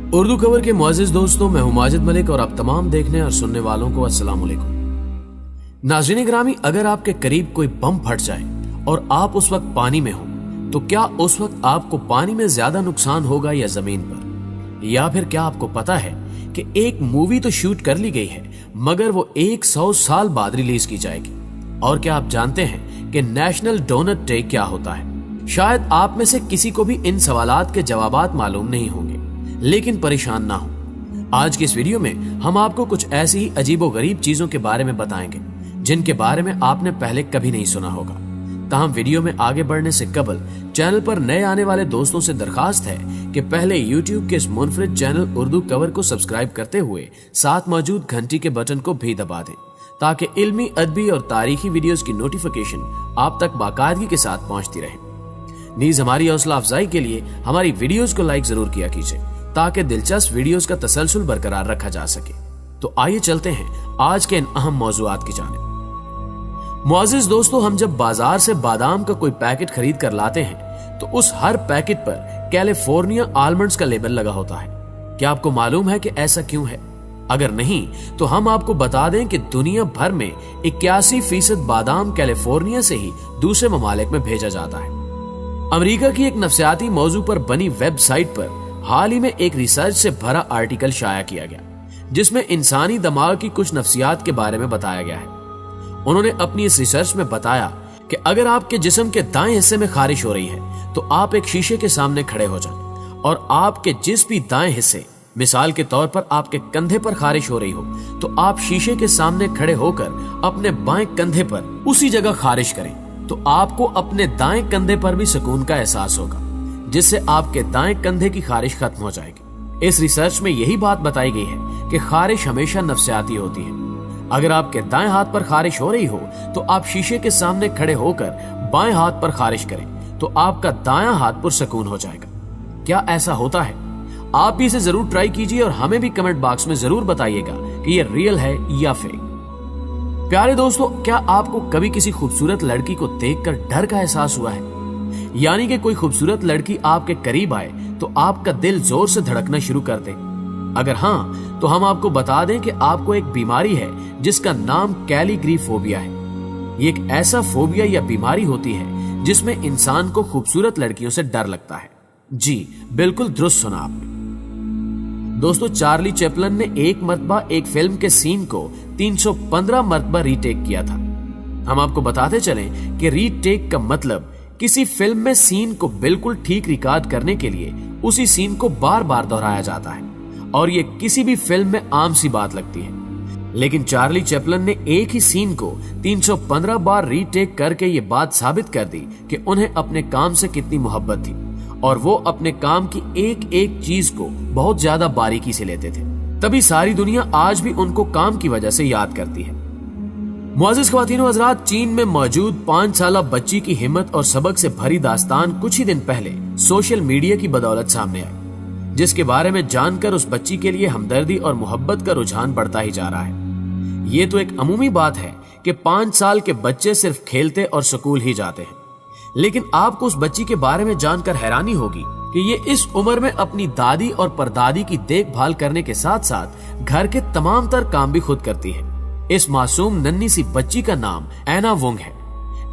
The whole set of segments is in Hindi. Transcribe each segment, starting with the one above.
उर्दू कवर के मुअज़्ज़िज़ दोस्तों, मैं हूं माजिद मलिक और आप तमाम देखने और सुनने वालों को अस्सलाम वालेकुम। नाज़रीन गिरामी, अगर आपके करीब कोई बम फट जाए और आप उस वक्त पानी में हो, तो क्या उस वक्त आपको पानी में ज्यादा नुकसान होगा या जमीन पर? या फिर क्या आपको पता है कि एक मूवी तो शूट कर ली गई है मगर वो 100 साल बाद रिलीज की जाएगी? और क्या आप जानते हैं कि नेशनल डोनट डे क्या होता है? शायद आप में से किसी को भी इन सवालात के जवाबात मालूम नहीं होंगे, लेकिन परेशान ना हो। आज की इस वीडियो में हम आपको कुछ ऐसी ही अजीबोगरीब चीजों के बारे में बताएंगे जिनके बारे में आपने पहले कभी नहीं सुना होगा। ताहम वीडियो में आगे बढ़ने से कबल चैनल पर नए आने वाले दोस्तों से दरखास्त है कि पहले YouTube के इस मुनफरिद चैनल उर्दू कवर को सब्सक्राइब करते हुए साथ मौजूद घंटी के बटन को भी दबा दें, ताकि इल्मी, अदबी और तारीखी वीडियोस की नोटिफिकेशन आप तक बाकायदगी के साथ पहुंचती रहे। नीज हमारी हौसला अफजाई के लिए हमारी वीडियोस को लाइक जरूर किया कीजिए, ताकि दिलचस्प वीडियोस का तसलसल बरकरार रखा जा सके। तो आइए चलते हैं आज के इन अहम मौजूआत की जानिब। मुअज़्ज़िज़ दोस्तों, हम जब बाजार से बादाम का कोई पैकेट खरीद कर लाते हैं तो उस हर पैकेट पर कैलिफोर्निया आलमंड्स का लेबल लगा होता है। क्या आपको मालूम है कि ऐसा क्यों है? अगर नहीं तो हम आपको बता दें कि दुनिया भर में 81% बादाम कैलिफोर्निया से ही दूसरे ममालिक में भेजा जाता है। अमेरिका की एक नफ्सियाती मौजू पर बनी वेबसाइट पर हाल ही में एक रिसर्च से भरा आर्टिकल शाया किया गया, जिसमें इंसानी दिमाग की कुछ नफ्सियात के बारे में बताया गया है। उन्होंने अपनी इस रिसर्च में बताया कि अगर आपके जिस्म के दाएं हिस्से में खारिश हो रही है तो आप एक शीशे के सामने खड़े हो जाएं, और आपके जिस भी दाएं हिस्से, मिसाल के तौर पर आपके कंधे पर खारिश हो रही हो, तो आप शीशे के सामने खड़े होकर अपने बाएं कंधे पर उसी जगह खारिश करें, तो आपको अपने दाएं कंधे पर भी सुकून का एहसास होगा, जिससे आपके दाएं कंधे की खारिश खत्म हो जाएगी। इस रिसर्च में यही बात बताई गई है कि खारिश हमेशा नफ्सियाती होती है। अगर आपके दाएं हाथ पर खारिश हो रही हो तो आप शीशे के सामने खड़े होकर बाएं हाथ पर खारिश करें, तो आपका दायां हाथ पुरसकून हो जाएगा। क्या ऐसा होता है? आप भी इसे जरूर ट्राई कीजिए और हमें भी कमेंट बॉक्स में जरूर बताइएगा कि ये रियल है या फेक। प्यारे दोस्तों, क्या आपको कभी किसी खूबसूरत लड़की को देखकर डर का एहसास हुआ है? यानी कि कोई खूबसूरत लड़की आपके करीब आए तो आपका दिल जोर से धड़कना शुरू कर दे? अगर हाँ, तो हम आपको बता दें कि आपको एक बीमारी है जिसका नाम कैलीग्रीफोबिया है। ये एक ऐसा फोबिया या बीमारी होती है जिसमें इंसान को खूबसूरत लड़कियों से डर लगता है। जी बिल्कुल दुरुस्त सुना आपने। दोस्तों, चार्ली चैपलिन ने एक मरतबा एक फिल्म के सीन को 315 मरतबा रीटेक किया था। हम आपको बताते चलें कि रीटेक का मतलब किसी फिल्म में सीन को बिल्कुल ठीक रिकॉर्ड करने के लिए उसी सीन को बार बार दोहराया जाता है, और ये किसी भी फिल्म में आम सी बात लगती है। लेकिन चार्ली चैपलिन ने एक ही सीन को 315 बार रीटेक करके ये बात साबित कर दी कि उन्हें अपने काम से कितनी मोहब्बत थी, और वो अपने काम की एक एक चीज को बहुत ज्यादा बारीकी से लेते थे। तभी सारी दुनिया आज भी उनको काम की वजह से याद करती है। मुअज़्ज़िज़ ख्वातीन व हज़रात, चीन में मौजूद 5 साला बच्ची की हिम्मत और सबक से भरी दास्तान कुछ ही दिन पहले सोशल मीडिया की बदौलत सामने आई, जिसके बारे में जानकर उस बच्ची के लिए हमदर्दी और मोहब्बत का रुझान बढ़ता ही जा रहा है। ये तो एक अमूमी बात है कि 5 साल के बच्चे सिर्फ खेलते और स्कूल ही जाते हैं, लेकिन आपको उस बच्ची के बारे में जानकर हैरानी होगी कि ये इस उम्र में अपनी दादी और परदादी की देखभाल करने के साथ साथ घर के तमाम तर काम भी खुद करती है। इस मासूम नन्ही सी बच्ची का नाम ऐना वुंग है।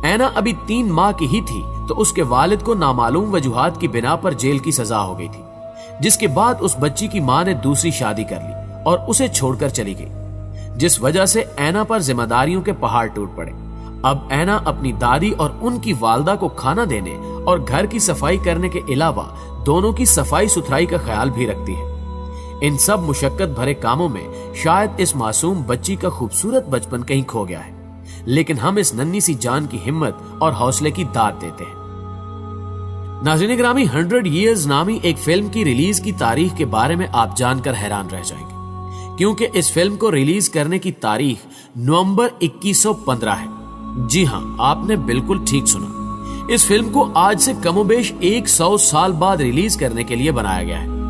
ऐना अभी 3 माह की ही थी तो उसके वालिद को नामालूम वजूहात की बिना पर जेल की सजा हो गई थी, जिसके बाद उस बच्ची की मां ने दूसरी शादी कर ली और उसे छोड़कर चली गई, जिस वजह से ऐना पर जिम्मेदारियों के पहाड़ टूट पड़े। अब ऐना अपनी दादी और उनकी वालदा को खाना देने और घर की सफाई करने के अलावा दोनों की सफाई सुथराई का ख्याल भी रखती है। इन सब मुशक्कत भरे कामों में शायद इस मासूम बच्ची का खूबसूरत बचपन कहीं खो गया है, लेकिन हम इस नन्ही सी जान की हिम्मत और हौसले की दाद देते हैं। नाज़रीन गिरामी, 100 Years नामी एक फिल्म की रिलीज की तारीख के बारे में आप जानकर हैरान रह जाएंगे, क्योंकि इस फिल्म को रिलीज करने की तारीख नवंबर 2115 है। जी हाँ, आपने बिल्कुल ठीक सुना। इस फिल्म को आज से कमोबेश 100 साल बाद रिलीज करने के लिए बनाया गया है।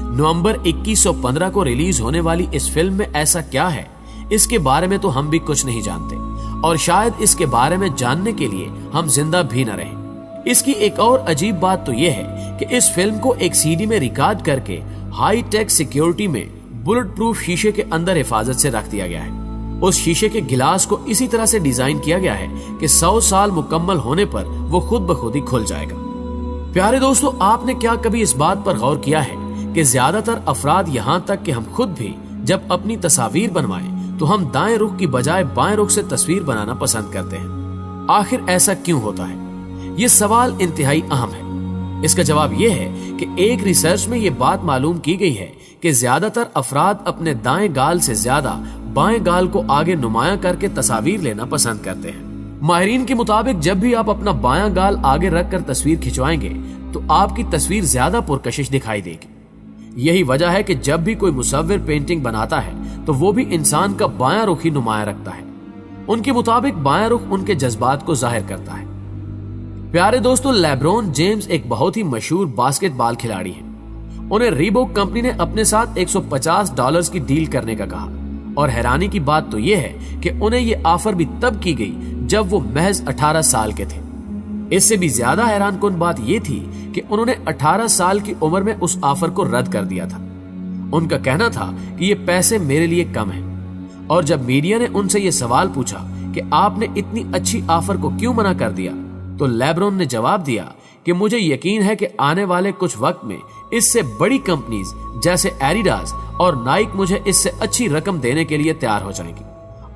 नवंबर 2115 को रिलीज होने वाली इस फिल्म में ऐसा क्या है, इसके बारे में तो हम भी कुछ नहीं जानते, और शायद इसके बारे में जानने के लिए हम जिंदा भी न रहें। इसकी एक और अजीब बात तो यह है कि इस फिल्म को एक सीडी में रिकॉर्ड करके हाई टेक सिक्योरिटी में बुलेट प्रूफ शीशे के अंदर हिफाजत से रख दिया गया है। उस शीशे के गिलास को इसी तरह से डिजाइन किया गया है कि 100 साल मुकम्मल होने पर वो खुद ब खुद ही खुल जाएगा। प्यारे दोस्तों, आपने क्या कभी इस बात पर गौर किया है कि ज्यादातर अफराद यहाँ तक कि हम खुद भी जब अपनी तस्वीर बनवाएं तो हम दाएं रुख की बजाय बाएं रुख से तस्वीर बनाना पसंद करते हैं। आखिर ऐसा क्यों होता है? ये सवाल इंतहाई अहम है। इसका जवाब यह है कि एक रिसर्च में ये बात मालूम की गई है कि ज्यादातर अफराद अपने दाएं गाल से ज्यादा बाएं गाल को आगे नुमायां करके तस्वीर लेना पसंद करते हैं। माहिरीन के मुताबिक जब भी आप अपना बायां गाल आगे रखकर तस्वीर खिंचवाएंगे तो आपकी तस्वीर ज्यादा पुरकशिश दिखाई देगी। यही वजह है कि जब भी कोई मुसव्विर पेंटिंग बनाता है तो वो भी इंसान का बायां रुख ही नुमायां रखता है। उनके मुताबिक बायां रुख उनके जज्बात को जाहिर करता है। प्यारे दोस्तों, लेब्रॉन जेम्स एक बहुत ही मशहूर बास्केटबॉल खिलाड़ी हैं। उन्हें रीबॉक कंपनी ने अपने साथ $150 की डील करने का कहा और हैरानी की बात तो यह है कि उन्हें यह ऑफर भी तब की गई जब वो महज 18 साल के थे। इससे भी ज्यादा हैरानकुन बात यह थी कि उन्होंने 18 साल की उम्र में उस ऑफर को रद्द कर दिया था। उनका कहना था कि ये पैसे मेरे लिए कम हैं। और जब मीडिया ने उनसे ये सवाल पूछा कि आपने इतनी अच्छी ऑफर को क्यों मना कर दिया, तो लेब्रॉन ने जवाब दिया कि मुझे यकीन है कि आने वाले कुछ वक्त में इससे बड़ी कंपनीज जैसे एडिडास और नाइक मुझे इससे अच्छी रकम देने के लिए तैयार हो जाएंगी।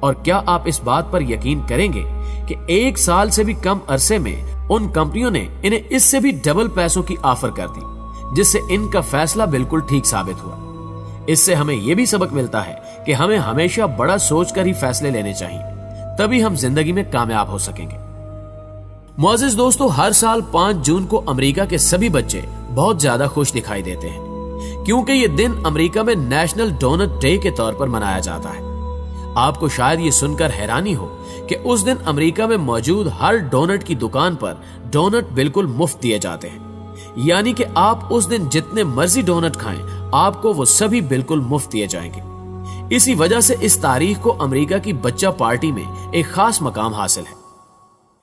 और क्या आप इस बात पर यकीन करेंगे कि 1 साल से भी कम अरसे में उन कंपनियों ने इन्हें इससे भी डबल पैसों की ऑफर कर दी, जिससे इनका फैसला बिल्कुल ठीक साबित हुआ। इससे हमें यह भी सबक मिलता है कि हमें हमेशा बड़ा सोचकर ही फैसले लेने चाहिए, तभी हम जिंदगी में कामयाब हो सकेंगे। मुअज़्ज़िज़ दोस्तों, हर साल 5 जून को अमेरिका के सभी बच्चे बहुत ज्यादा खुश दिखाई देते हैं, क्योंकि ये दिन अमेरिका में नेशनल डोनट डे के तौर पर मनाया जाता है। आपको शायद ये सुनकर हैरानी हो कि उस दिन अमेरिका में मौजूद हर डोनट की दुकान पर डोनट बिल्कुल मुफ्त दिए जाते हैं। यानी कि आप उस दिन जितने मर्जी डोनट खाएं, आपको वो सभी बिल्कुल मुफ्त दिए जाएंगे। इसी वजह से इस तारीख को अमेरिका की बच्चा पार्टी में एक खास मकाम हासिल है।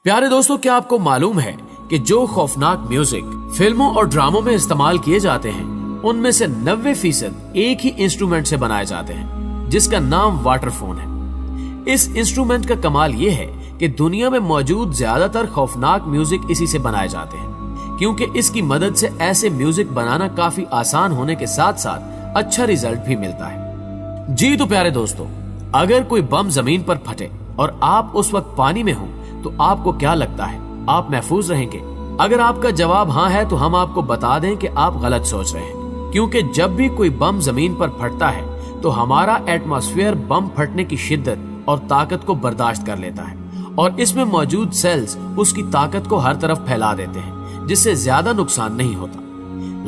प्यारे दोस्तों, क्या आपको मालूम है कि जो खौफनाक म्यूजिक फिल्मों और ड्रामों में इस्तेमाल किए जाते हैं, उनमें से 90% एक ही इंस्ट्रूमेंट से बनाए जाते हैं, जिसका नाम वाटरफोन है। इस इंस्ट्रूमेंट का कमाल यह है कि दुनिया में मौजूद ज्यादातर खौफनाक म्यूजिक इसी से बनाए जाते हैं, क्योंकि इसकी मदद से ऐसे म्यूजिक बनाना काफी आसान होने के साथ साथ अच्छा रिजल्ट भी मिलता है। जी तो प्यारे दोस्तों, अगर कोई बम जमीन पर फटे और आप उस वक्त पानी में हो तो आपको क्या लगता है, आप महफूज रहेंगे? अगर आपका जवाब हाँ है तो हम आपको बता दें कि आप गलत सोच रहे हैं, क्योंकि जब भी कोई बम जमीन पर फटता है तो हमारा एटमॉस्फेयर बम फटने की शिद्दत और ताकत को बर्दाश्त कर लेता है और इसमें मौजूद सेल्स उसकी ताकत को हर तरफ फैला देते हैं, जिससे ज्यादा नुकसान नहीं होता।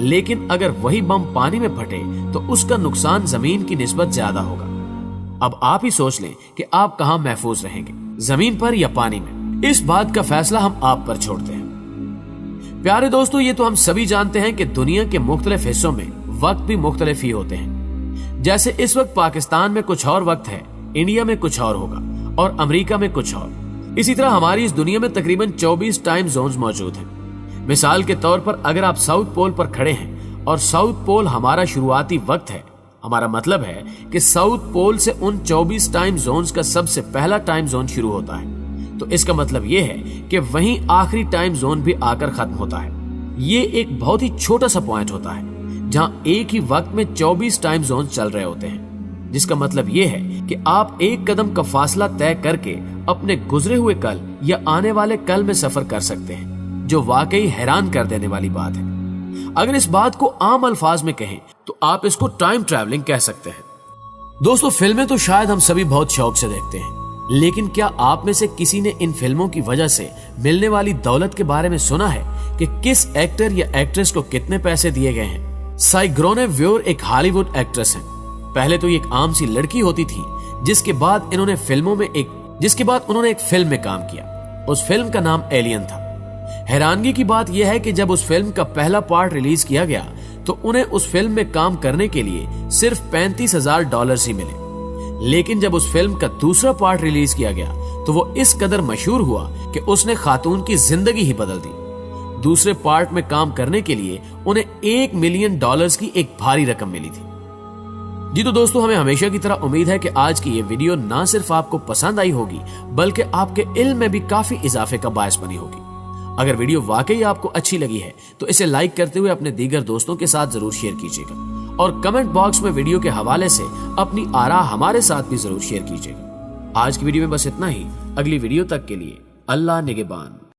लेकिन अगर वही बम पानी में फटे तो उसका नुकसान जमीन की निस्बत ज्यादा होगा। अब आप ही सोच लें कि आप कहां महफूज रहेंगे, जमीन पर या पानी में। इस बात का फैसला हम आप पर छोड़ते हैं। प्यारे दोस्तों, ये तो हम सभी जानते हैं कि दुनिया के मुख्तलिफ हिस्सों में वक्त भी मुख्तलिफ ही होते हैं। जैसे इस वक्त पाकिस्तान में कुछ और वक्त है, इंडिया में कुछ और होगा और अमेरिका में कुछ और। इसी तरह हमारी इस दुनिया में तकरीबन 24 टाइम जोन्स मौजूद हैं। मिसाल के तौर पर अगर आप साउथ पोल पर खड़े हैं और साउथ पोल हमारा शुरुआती वक्त है, हमारा मतलब है कि साउथ पोल से उन 24 टाइम जोन्स का सबसे पहला टाइम जोन शुरू होता है, तो इसका मतलब यह है कि वहीं आखिरी टाइम जोन भी आकर खत्म होता है। ये एक बहुत ही छोटा सा पॉइंट होता है जहां एक ही वक्त में 24 टाइम जोन चल रहे होते हैं, जिसका मतलब यह है कि आप एक कदम का फासला तय करके अपने गुजरे हुए कल या आने वाले कल में सफर कर सकते हैं, जो वाकई हैरान कर देने वाली बात है। अगर इस बात को आम अल्फाज में कहें तो आप इसको टाइम ट्रैवलिंग कह सकते हैं। दोस्तों, फिल्में तो शायद हम सभी बहुत शौक से देखते हैं, लेकिन क्या आप में से किसी ने इन फिल्मों की वजह से मिलने वाली दौलत के बारे में सुना है कि किस एक्टर या एक्ट्रेस को कितने पैसे दिए गए हैं? साइग्रोने व्योर एक हॉलीवुड एक्ट्रेस हैं। पहले तो ये एक आम सी लड़की होती थी, जिसके बाद उन्होंने एक फिल्म में काम किया। उस फिल्म का नाम एलियन था। हैरानगी की बात यह है कि जब उस फिल्म का पहला पार्ट रिलीज किया गया तो उन्हें उस फिल्म में काम करने के लिए सिर्फ $35,000 ही मिले। लेकिन जब उस फिल्म का दूसरा पार्ट रिलीज किया गया तो वो इस कदर मशहूर हुआ कि उसने खातून की जिंदगी ही बदल दी। दूसरे पार्ट में काम करने के लिए उन्हें $1 मिलियन की एक भारी रकम मिली थी। जी तो दोस्तों, हमें हमेशा की तरह उम्मीद है कि आज की ये वीडियो ना सिर्फ आपको पसंद आई होगी बल्कि आपके इल्म में भी काफी इजाफे का बायस बनी होगी। अगर वीडियो वाकई आपको अच्छी लगी है तो इसे लाइक करते हुए अपने दीगर दोस्तों के साथ जरूर शेयर कीजिएगा और कमेंट बॉक्स में वीडियो के हवाले से अपनी आरा हमारे साथ भी जरूर शेयर कीजिएगा। आज की वीडियो में बस इतना ही। अगली वीडियो तक के लिए अल्लाह निगहबान।